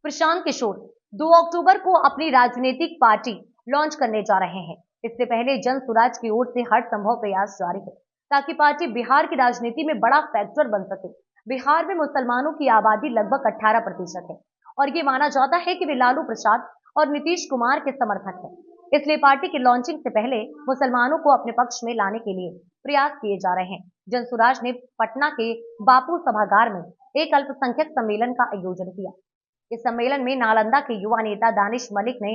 प्रशांत किशोर 2 अक्टूबर को अपनी राजनीतिक पार्टी लॉन्च करने जा रहे हैं। इससे पहले जन सुराज की ओर से हर संभव प्रयास जारी है ताकि पार्टी बिहार की राजनीति में बड़ा फैक्टर बन सके। बिहार में मुसलमानों की आबादी लगभग 18% है और ये माना जाता है कि वे लालू प्रसाद और नीतीश कुमार के समर्थक हैं। इसलिए पार्टी की लॉन्चिंग से पहले मुसलमानों को अपने पक्ष में लाने के लिए प्रयास किए जा रहे हैं। जन सुराज ने पटना के बापू सभागार में एक अल्पसंख्यक सम्मेलन का आयोजन किया। इस सम्मेलन में नालंदा के युवा नेता दानिश मलिक ने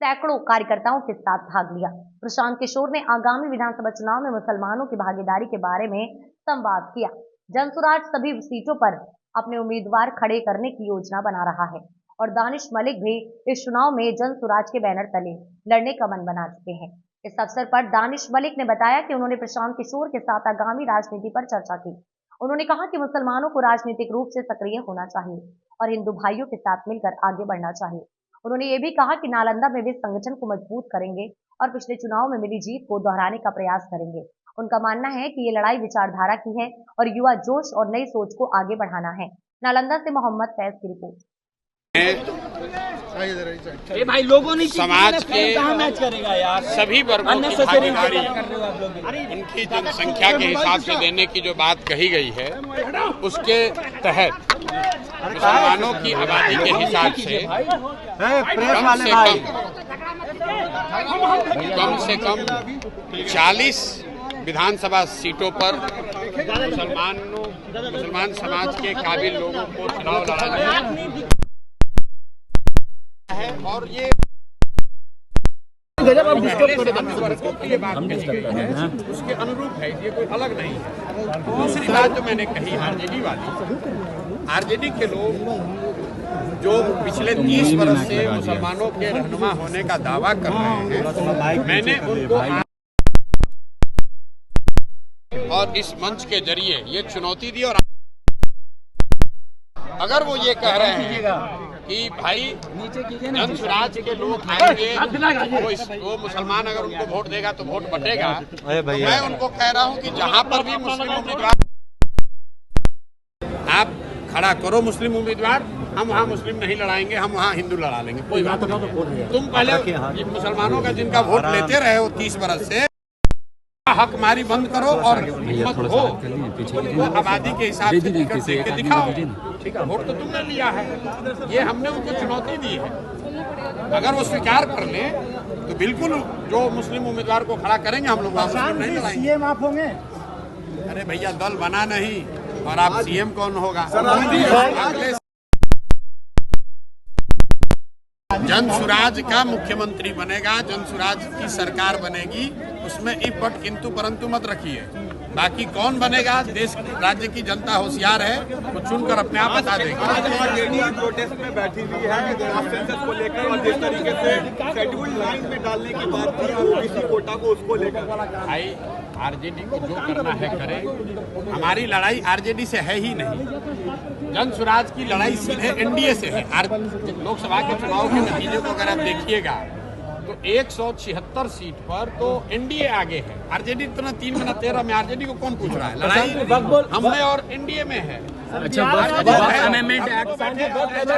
सैकड़ों कार्यकर्ताओं के साथ भाग लिया। प्रशांत किशोर ने आगामी विधानसभा चुनाव में मुसलमानों की भागीदारी के बारे में संवाद किया। जन सुराज सभी सीटों पर अपने उम्मीदवार खड़े करने की योजना बना रहा है और दानिश मलिक भी इस चुनाव में जन सुराज के बैनर तले लड़ने का मन बना चुके हैं। इस अवसर पर दानिश मलिक ने बताया कि उन्होंने प्रशांत किशोर के साथ आगामी राजनीति पर चर्चा की। उन्होंने कहा कि मुसलमानों को राजनीतिक रूप से सक्रिय होना चाहिए और हिंदू भाइयों के साथ मिलकर आगे बढ़ना चाहिए। उन्होंने ये भी कहा कि नालंदा में वे संगठन को मजबूत करेंगे और पिछले चुनाव में मिली जीत को दोहराने का प्रयास करेंगे। उनका मानना है कि ये लड़ाई विचारधारा की है और युवा जोश और नई सोच को आगे बढ़ाना है। नालंदा से मोहम्मद फैज की रिपोर्ट। भाई लोगों ने समाज के मैच करेगा यार, सभी वर्गों की भागीदारी उनकी जनसंख्या के हिसाब से देने की जो बात कही गई है, उसके तहत मुसलमानों की आबादी के हिसाब से कम से कम 40 विधानसभा सीटों पर मुसलमान समाज के काबिल लोगों को चुनाव लड़ाना है। और ये उसके अनुरूप है, ये कोई अलग नहीं है। दूसरी बात जो मैंने कही आरजेडी के लोग जो पिछले 30 वर्ष से मुसलमानों के रहनुमा होने का दावा कर रहे हैं, मैंने उनको और इस मंच के जरिए ये चुनौती दी। और अगर वो ये कह रहे हैं कि भाई जन सुराज के लोग आएंगे, वो मुसलमान अगर उनको वोट देगा तो वोट बटेगा, तो मैं उनको कह रहा हूं कि जहां पर भी मुस्लिम उम्मीदवार आप खड़ा करो, मुस्लिम उम्मीदवार, हम वहां मुस्लिम नहीं लड़ाएंगे, हम वहां हिंदू लड़ा लेंगे, कोई बात नहीं। तुम पहले मुसलमानों का जिनका वोट लेते रहे हो 30 वर्ष से, हक मारी बंद करो और हिम्मत हो उनको आबादी के हिसाब से टिकट दे के दिखाओ। ठीक है, वोट तो तुमने लिया है, ये हमने उनको चुनौती दी है। अगर वो स्वीकार कर ले तो बिल्कुल जो मुस्लिम उम्मीदवार को खड़ा करेंगे, हम लोग मुस्लिम नहीं लड़ाएंगे। सीएम आप होंगे? अरे भैया, दल बना नहीं और आप सीएम कौन होगा? जन सुराज का मुख्यमंत्री बनेगा, जन सुराज की सरकार बनेगी, उसमें इफ बट किंतु परंतु मत रखिए। बाकी कौन बनेगा, देश राज्य की जनता होशियार है, वो चुनकर अपने आप बता देगी। प्रोटेस्ट में बैठी हुई है सेंसस को लेकर और जिस तरीके से शेड्यूल लाइन में डालने की बात थी ओबीसी कोटा को, उसको लेकर भाई आरजेडी को जो करना है करे। हमारी लड़ाई आरजेडी से है ही नहीं, जन सुराज की लड़ाई सीधे एनडीए से है। लोकसभा के चुनाव के नतीजे को अगर आप देखिएगा तो 176 सीट पर तो एनडीए आगे है। आरजेडी तो ना 3 में ना 13 में, आरजेडी को कौन पूछ रहा है? लड़ाई हमने और एनडीए में है।